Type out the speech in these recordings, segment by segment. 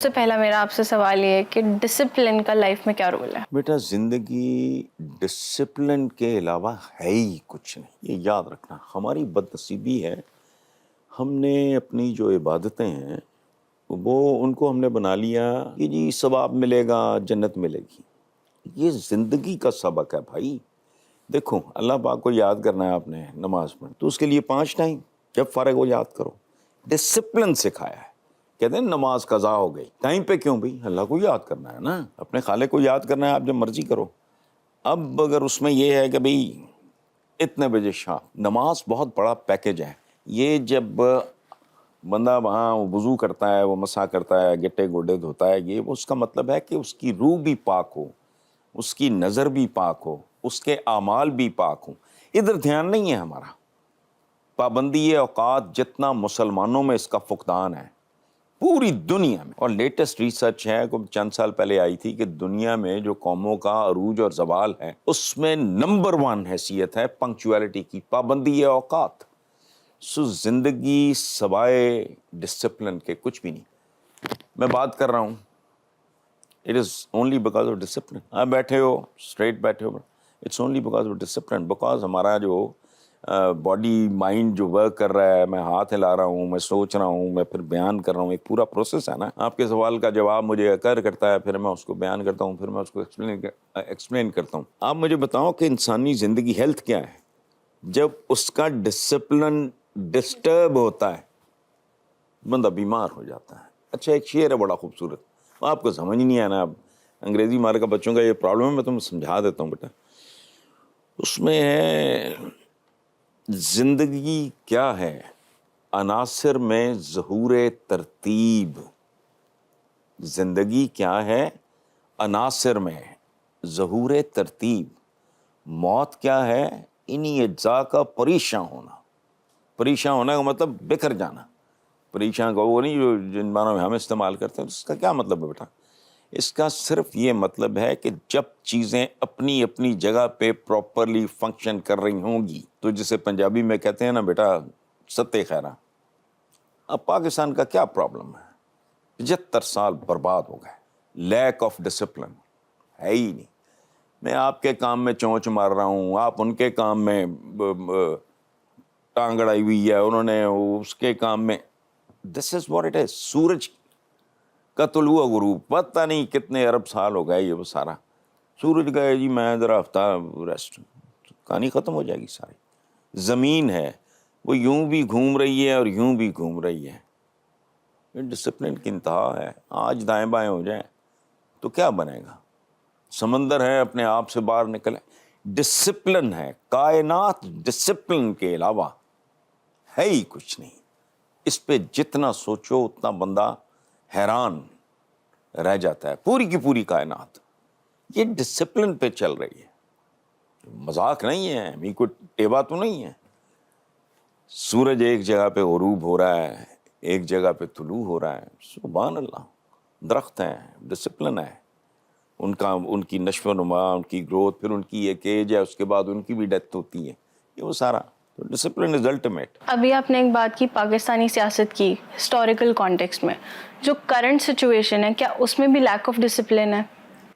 سے پہلا میرا آپ سے سوال یہ ہے کہ ڈسپلن کا لائف میں کیا رول ہے؟ بیٹا زندگی ڈسپلن کے علاوہ ہے ہی کچھ نہیں، یہ یاد رکھنا۔ ہماری بدنصیبی ہے، ہم نے اپنی جو عبادتیں ہیں وہ ان کو ہم نے بنا لیا کہ جی ثواب ملے گا، جنت ملے گی۔ یہ زندگی کا سبق ہے بھائی۔ دیکھو اللہ پاک کو یاد کرنا ہے آپ نے نماز پڑھ تو اس کے لیے 5 ٹائم جب فارغ ہو یاد کرو۔ ڈسپلن سکھایا ہے، کہتے ہیں نماز قضا ہو گئی، ٹائم پہ کیوں بھائی؟ اللہ کو یاد کرنا ہے نا، اپنے خالق کو یاد کرنا ہے، آپ جب مرضی کرو۔ اب اگر اس میں یہ ہے کہ بھئی اتنے بجے شام، نماز بہت بڑا پیکج ہے۔ یہ جب بندہ وہاں وضو کرتا ہے، وہ مسح کرتا ہے، گٹے گوڈے دھوتا ہے، یہ اس کا مطلب ہے کہ اس کی روح بھی پاک ہو، اس کی نظر بھی پاک ہو، اس کے اعمال بھی پاک ہوں۔ ادھر دھیان نہیں ہے ہمارا۔ پابندی اوقات جتنا مسلمانوں میں اس کا فقدان ہے پوری دنیا میں، اور لیٹسٹ ریسرچ ہے کوئی چند سال پہلے آئی تھی کہ دنیا میں جو قوموں کا عروج اور زوال ہے اس میں نمبر 1 حیثیت ہے پنکچویلٹی کی، پابندی اوقات۔ سو زندگی سوائے ڈسپلن کے کچھ بھی نہیں۔ میں بات کر رہا ہوں، it is only because of discipline. آپ بیٹھے ہو اسٹریٹ بیٹھے ہو، it's only because of discipline, because ہمارا جو باڈی مائنڈ جو ورک کر رہا ہے، میں ہاتھ ہلا رہا ہوں، میں سوچ رہا ہوں، میں پھر بیان کر رہا ہوں، ایک پورا پروسیس ہے نا۔ آپ کے سوال کا جواب مجھے اکر کرتا ہے، پھر میں اس کو بیان کرتا ہوں، پھر میں اس کو ایکسپلین کرتا ہوں۔ آپ مجھے بتاؤ کہ انسانی زندگی ہیلتھ کیا ہے؟ جب اس کا ڈسپلن ڈسٹرب ہوتا ہے بندہ بیمار ہو جاتا ہے۔ اچھا ایک شعر ہے بڑا خوبصورت، آپ کو سمجھ نہیں آنا، اب انگریزی مار کا بچوں کا یہ پرابلم ہے، میں تمہیں سمجھا دیتا ہوں بیٹا۔ اس میں ہے زندگی کیا ہے؟ عناصر میں ظہور ترتیب۔ زندگی کیا ہے؟ عناصر میں ظہور ترتیب۔ موت کیا ہے؟ انہی اجزاء کا پریشاں ہونا۔ پریشاں ہونا کا مطلب بکھر جانا۔ پریشاں کا وہ نہیں جو جن معنوں میں ہم استعمال کرتے ہیں، اس کا کیا مطلب ہے بیٹا؟ اس کا صرف یہ مطلب ہے کہ جب چیزیں اپنی اپنی جگہ پہ پراپرلی فنکشن کر رہی ہوں گی تو جسے پنجابی میں کہتے ہیں نا بیٹا ستے خیرہ۔ اب پاکستان کا کیا پرابلم ہے؟ 75 سال برباد ہو گئے، لیک آف ڈسپلن ہے ہی نہیں۔ میں آپ کے کام میں چونچ مار رہا ہوں، آپ ان کے کام میں ٹانگ اڑائی ہوئی ہے، انہوں نے اس کے کام میں۔ دس از واٹ اٹ از۔ سورج کا طلوع و غروب پتہ نہیں کتنے ارب سال ہو گئے، یہ وہ سارا سورج گئے جی میں ذرا ہفتہ ریسٹ، کہانی ختم ہو جائے گی ساری۔ زمین ہے وہ یوں بھی گھوم رہی ہے اور یوں بھی گھوم رہی ہے۔ یہ ڈسپلن کی انتہا ہے۔ آج دائیں بائیں ہو جائیں تو کیا بنے گا؟ سمندر ہے اپنے آپ سے باہر نکلے۔ ڈسپلن ہے، کائنات ڈسپلن کے علاوہ ہے ہی کچھ نہیں۔ اس پہ جتنا سوچو اتنا بندہ حیران رہ جاتا ہے۔ پوری کی پوری کائنات یہ ڈسپلن پہ چل رہی ہے، مذاق نہیں ہے، ہمیں کوئی ٹیبا تو نہیں ہے۔ سورج ایک جگہ پہ غروب ہو رہا ہے، ایک جگہ پہ طلوع ہو رہا ہے، سبحان اللہ۔ درخت ہیں، ڈسپلن ہے، ان کی نشو و نما، ان کی گروتھ، پھر ان کی ایک ایج ہے، اس کے بعد ان کی بھی ڈیتھ ہوتی ہے، یہ وہ سارا ڈسپلن از الٹیمیٹ۔ ابھی آپ نے ایک بات کی پاکستانی سیاست کی ہسٹوریکل کانٹیکسٹ میں، جو کرنٹ سچویشن ہے کیا اس میں بھی لیک آف ڈسپلن ہے؟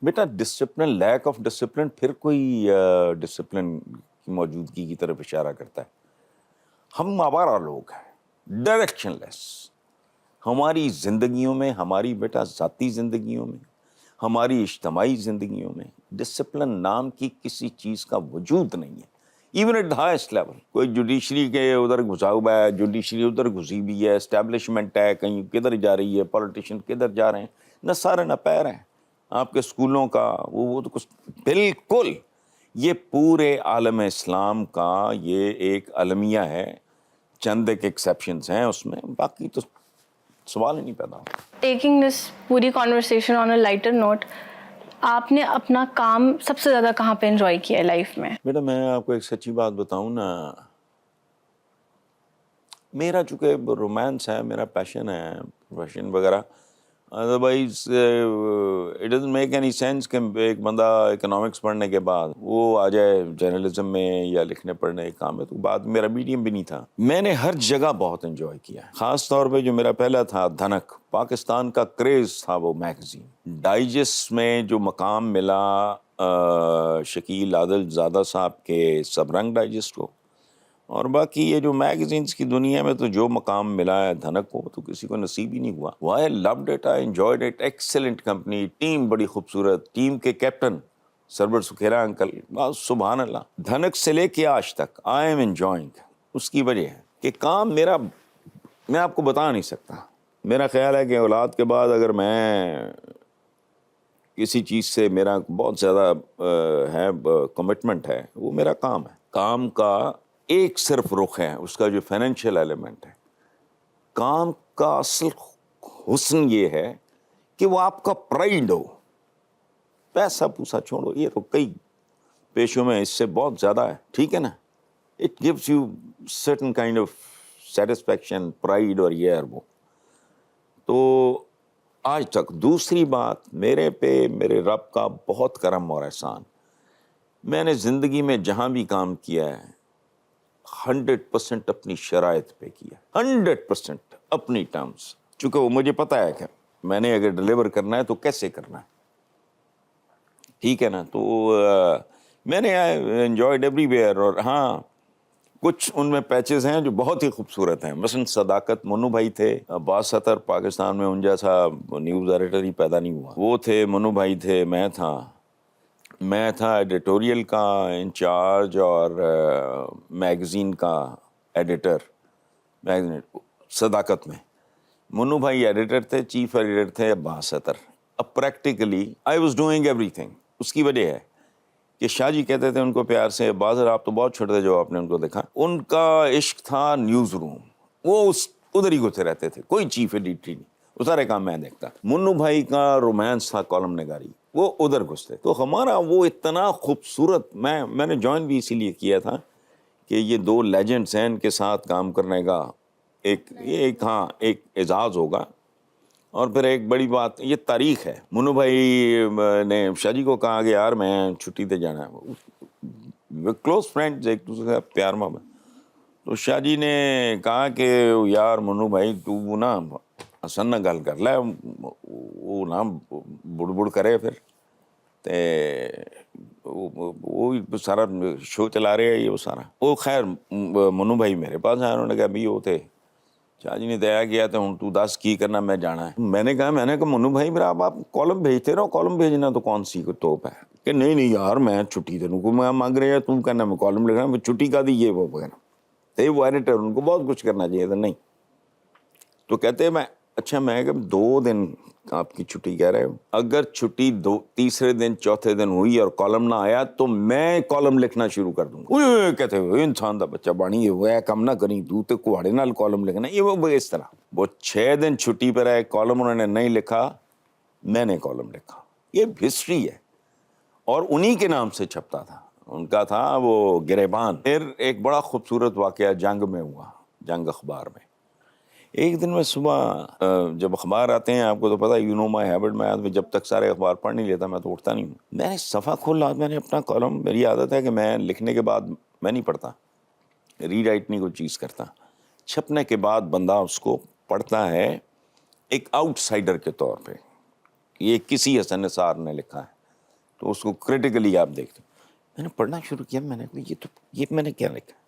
بیٹا ڈسپلن، لیک آف ڈسپلن پھر کوئی ڈسپلن کی موجودگی کی طرف اشارہ کرتا ہے۔ ہم آوارہ لوگ ہیں، ڈائریکشن لیس۔ ہماری زندگیوں میں، ہماری بیٹا ذاتی زندگیوں میں، ہماری اجتماعی زندگیوں میں ڈسپلن نام کی کسی چیز کا وجود نہیں ہے۔ Even at the highest level, کوئی جوڈیشری کے ادھر گھسا ہوا ہے، جوڈیشری ادھر گھسی ہوئی ہے، اسٹیبلشمنٹ ہے، کہیں کدھر جا رہی ہے، پولیٹیشین کدھر جا رہے ہیں، نہ سارے نہ پیر ہیں۔ آپ کے اسکولوں کا وہ تو کچھ بالکل، یہ پورے عالم اسلام کا یہ ایک المیہ ہے۔ چند ایک ایکسیپشنز ہیں اس میں، باقی تو سوال ہی نہیں پیدا ہوتا۔ ٹیکنگ دس پوری کانورسیشن آن اے لائٹر نوٹ، آپ نے اپنا کام سب سے زیادہ کہاں پہ انجوائے کیا ہے لائف میں؟ بیٹا میں آپ کو ایک سچی بات بتاؤں نا، میرا چونکہ رومانس ہے، میرا پیشن ہے، پروفیشن وغیرہ، otherwise it doesn't make any sense کہ ایک بندہ اکنامکس پڑھنے کے بعد وہ آ جائے جرنلزم میں یا لکھنے پڑھنے کے کام میں. تو بعد میرا میڈیم بھی نہیں تھا. میں نے ہر جگہ بہت انجوائے کیا ہے. خاص طور پہ جو میرا پہلا تھا دھنک، پاکستان کا کریز تھا وہ میگزین. ڈائجسٹ میں جو مقام ملا شکیل عادل زادہ صاحب کے سب رنگ ڈائجسٹ کو، اور باقی یہ جو میگزینس کی دنیا میں تو جو مقام ملا ہے دھنک کو تو کسی کو نصیب ہی نہیں ہوا. I loved it, I enjoyed it, excellent company, team بڑی خوبصورت، ٹیم کے کیپٹن سرور سکھیرا انکل، سبحان اللہ. دھنک سے لے کے آج تک آئی ایم انجوائنگ. اس کی وجہ ہے کہ کام میرا میں آپ کو بتا نہیں سکتا. میرا خیال ہے کہ اولاد کے بعد اگر میں کسی چیز سے میرا بہت زیادہ ہے کمٹمنٹ ہے وہ میرا کام ہے. کام کا ایک صرف رخ ہے اس کا جو فائنینشیل ایلیمنٹ ہے. کام کا اصل حسن یہ ہے کہ وہ آپ کا پرائیڈ ہو. پیسہ پوسا چھوڑو، یہ تو کئی پیشوں میں اس سے بہت زیادہ ہے، ٹھیک ہے نا. It gives you certain kind of satisfaction, pride اور یہ وہ. تو آج تک دوسری بات میرے پہ میرے رب کا بہت کرم اور احسان. میں نے زندگی میں جہاں بھی کام کیا ہے 100% اپنی شرائط پہ کیا، 100% اپنی ٹرمز. چونکہ وہ مجھے پتہ ہے کہ میں نے اگر ڈلیور کرنا ہے تو کیسے کرنا ہے، ٹھیک ہے نا. تو میں نے انجوائڈ ایوری ویئر. اور ہاں کچھ ان میں پیچز ہیں جو بہت ہی خوبصورت ہیں. مثلاً صداقت، منو بھائی تھے. عباس ستر پاکستان میں ان جیسا نیوز ایڈیٹر ہی پیدا نہیں ہوا. وہ تھے، منو بھائی تھے، میں تھا ایڈیٹوریل کا انچارج اور میگزین کا ایڈیٹر میگزین صداقت میں. منو بھائی ایڈیٹر تھے، چیف ایڈیٹر تھے عباس ستر. اب practically I was doing everything. اس کی وجہ ہے کہ شاہ جی کہتے تھے ان کو پیار سے، عباس آپ تو بہت چھوٹے تھے جو آپ نے ان کو دیکھا. ان کا عشق تھا نیوز روم، وہ ادھر ہی گھسے رہتے تھے، کوئی چیف ایڈیٹر نہیں، وہ سارے کام میں دیکھتا. منو بھائی کا رومانس تھا کالم نگاری، وہ ادھر گھستے. تو ہمارا وہ اتنا خوبصورت، میں نے جوائن بھی اسی لیے کیا تھا کہ یہ دو لیجنڈس ہیں، ان کے ساتھ کام کرنے کا ایک اعزاز ہوگا. اور پھر ایک بڑی بات یہ تاریخ ہے. منو بھائی نے شاہ جی کو کہا کہ یار میں چھٹی پہ جانا ہے، کلوز فرینڈز ایک دوسرے کا پیار محبت. تو شاہ جی نے کہا کہ یار منو بھائی تو نا حسن نہ گل کر لے، وہ نا بڑ کرے پھر تے وہ سارا شو چلا رہے ہیں یہ وہ سارا. وہ خیر منو بھائی میرے پاس آئے، انہوں نے کہا بھی وہ تھے شاہ جی نے دیا کیا تو ہوں تو دس کی کرنا، میں جانا ہے. میں نے کہا منو بھائی میرا آپ کالم بھیجتے رہو، کالم بھیجنا تو کون سی توپ ہے کہ نہیں یار میں چھٹی تینوں کو میں مانگ رہے ہیں، تم کہنا میں کالم لکھ رہا ہوں، چھٹی کا دی یہ وہ وغیرہ. وہ ایڈیٹر ان کو بہت کچھ کرنا چاہیے تھا. نہیں تو کہتے میں اچھا میں کہ 2 دن آپ کی چھٹی کہہ رہے ہو، اگر چھٹی تیسرے دن چوتھے دن ہوئی اور کالم نہ آیا تو میں کالم لکھنا شروع کر دوں گا. کہتے ہوئے انسان دا بچہ بانی ہوا ہے، کم نہ کریں تو تے کوڑے نال کالم لکھنا. یہ وہ اس طرح وہ 6 دن چھٹی پہ رہے، کالم انہوں نے نہیں لکھا، میں نے کالم لکھا. یہ ہسٹری ہے اور انہی کے نام سے چھپتا تھا. ان کا تھا وہ گریبان. پھر ایک بڑا خوبصورت واقعہ جنگ میں ہوا، جنگ اخبار میں. ایک دن میں صبح جب اخبار آتے ہیں آپ کو تو پتہ یو نو مائی ہیبٹ، میں جب تک سارے اخبار پڑھ نہیں لیتا میں تو اٹھتا نہیں ہوں. میں نے صفحہ کھولا، میں نے اپنا کالم، میری عادت ہے کہ میں لکھنے کے بعد میں نہیں پڑھتا، ری رائٹ نہیں کوئی چیز کرتا. چھپنے کے بعد بندہ اس کو پڑھتا ہے ایک آؤٹ سائڈر کے طور پہ. یہ کسی حسن نثار نے لکھا ہے تو اس کو کریٹیکلی آپ دیکھتے. میں نے پڑھنا شروع کیا، میں نے کہا یہ میں نے کیا لکھا،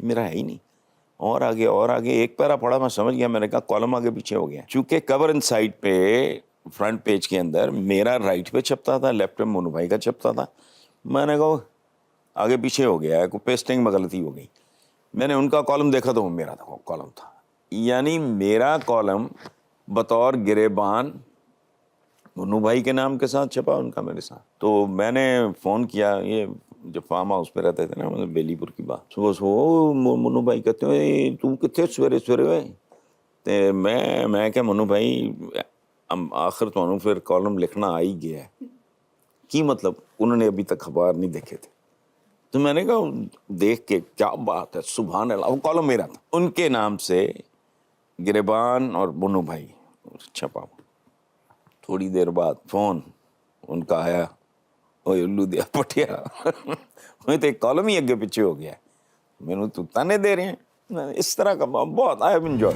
یہ میرا ہے ہی نہیں. اور آگے ایک پیرا پڑھا، میں سمجھ گیا. میں نے کہا کالم آگے پیچھے ہو گیا. چونکہ کور ان سائڈ پہ فرنٹ پیج کے اندر میرا رائٹ پہ چھپتا تھا، لیفٹ پہ منو بھائی کا چھپتا تھا. میں نے کہا آگے پیچھے ہو گیا ہے، کوئی پیسٹنگ میں غلطی ہو گئی. میں نے ان کا کالم دیکھا تو وہ میرا کالم تھا. یعنی میرا کالم بطور گریبان منو بھائی کے نام کے ساتھ چھپا، ان کا میرے ساتھ. تو میں نے فون کیا، یہ جب فارم ہاؤس پہ رہتے تھے نا بیلی پور کی بات، صبح منو بھائی کہتے ہیں تو کتنے سویرے ہوئے تے میں کہ منو بھائی آخر تو پھر کالم لکھنا آ ہی گیا ہے. کی مطلب انہوں نے ابھی تک اخبار نہیں دیکھے تھے. تو میں نے کہا دیکھ کے کیا بات ہے، سبحان اللہ. وہ کالم میرا تھا، ان کے نام سے گریبان اور منو بھائی چھپا. تھوڑی دیر بعد فون ان کا آیا, اوے الو دیا پٹیا میں تو ایک کالم ہی اگے پیچھے ہو گیا, میں نے تو تانے دے رہے ہیں اس طرح کا. بہت آئی ہیو انجوائے.